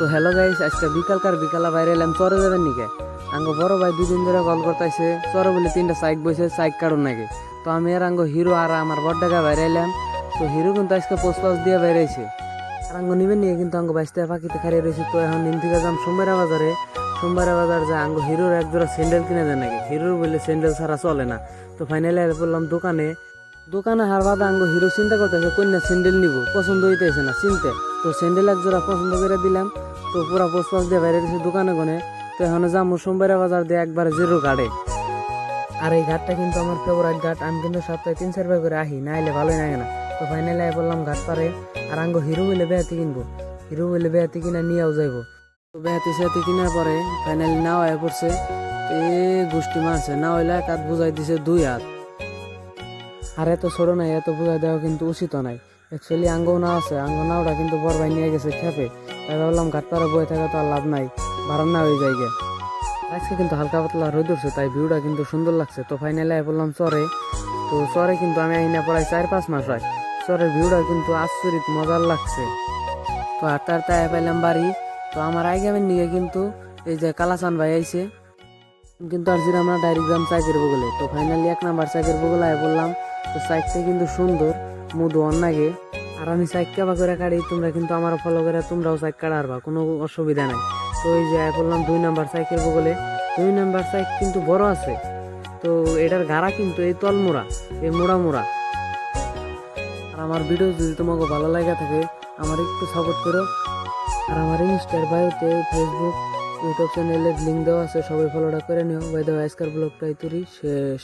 তো hello guys, আজকে বিকালা বাইরে এলাম চরে যাবেন নিকে। আঙ্গো বড় ভাই দুদিন ধরে কল করতেছে চরে বলে 3টা সাইক বসে সাইক কারণ নাকি। তো আমি আর আঙ্গো হিরো আর আমার বড়ডাকা বাইরে এলাম। তো হিরো কিন্তু আজকে পোস্ট দিয়ে বাইরেছে আর আঙ্গো নিবেন নিয়ে কিন্তু আঙ্গো বাইসতে পাখিতে খারিয়ে রয়েছে। তো এখন নিম থেকে যাম সোমবারে বাজারে। সোমবারে বাজার যায় আঙ্গো হিরোর এক জোড়া স্যান্ডেল কিনে দেয় নাকি, হিরোর বলে স্যান্ডেল ছাড়া চলে না। তো ফাইনালি বললাম দোকানে দোকানে হার বাদে আঙ্গো হিরো চিন্তা করতেছে কন্যা স্যান্ডেল নিব, পছন্দ হইতেছে না চিনতে। তো স্যান্ডেল এক জোড়া পছন্দ করে দিলাম। তো পুরা পোস্ট দিয়ে বাইরে দিয়েছে দোকানে গনে। তো এখন যাবো সোমবারে বাজার দিয়ে একবারে জিরো ঘাটে। আর এই ঘাটটা কিন্তু আমার ফেভারিট ঘাট, আমি কিন্তু সপ্তাহে 3-4 বার করে আহি, না এলে ভালোই লাগে না। তো ফাইনালি বললাম ঘাট পারে আর আঙ্গো হিরো বলে বেহাতি কিনবো, হিরো বলে বেহাতি কিনা নিয়েও যাইবো। তো বেহাতি সেহাতি কিনার পরে ফাইনালি নাও হয়ে পড়ছে। এ গোষ্ঠী মারছে, না হইলে এক হাত বুঝাই দিছে 2 হাত। আর এত ছোট নাই, এত বুঝাই দেওয়া কিন্তু উচিত নাই। অ্যাকচুয়ালি আঙ্গো না আছে, আঙ্গো নাওটা কিন্তু বড় ভাই নিয়ে গেছে খেপে। তাই ভাবলাম ঘাট পাড়ে বয়ে থাকা তো আর লাভ নাই, বারান না হয়ে যায় গে। আজকে কিন্তু হালকা পাতলা রোদ উঠছে, তাই ভিউটা কিন্তু সুন্দর লাগছে। তো ফাইনালি বললাম চরে। তো চরে কিন্তু আমি আইনা পড়াই 4-5 মাস হয়। চরের ভিউটা কিন্তু আশ্চর্য মজার লাগছে। তো হাঁটতে হাঁটতে পাইলাম বাড়ি। তো আমার আইগামের নিয়ে কিন্তু এই যে কালাচান ভাই আইছে, কিন্তু আর যেটা আমরা ডাইরেক্ট গ্রাম চাইকের বগলে। তো ফাইনালি 1 নাম্বার চাইকের বগলে বললাম। তো সাইকটা কিন্তু সুন্দর, মধু অন্নাগে। আর আমি সাইক কাবা করে কাটি, তোমরা কিন্তু আমার ফলো করে তোমরাও সাইক কাটারবা, কোনো অসুবিধা নাই। তো এই যে বললাম 2 নাম্বার সাইকের বগলে। 2 নাম্বার সাইক কিন্তু বড় আছে। তো এটার গাড়া কিন্তু এই তলমোড়া, এই মোড়া মোড়া। আর আমার ভিডিও যদি তোমাকে ভালো লাগে থাকে আমার একটু সাপোর্ট করো। আর আমার ইনস্টার বায়োতে ফেসবুক ইউটিউব চ্যানেলের লিঙ্ক দেওয়া আছে, সবাই ফলোটা করে নিও। বাই দ্য ওয়ে আজকের ব্লগটা এই শেষ।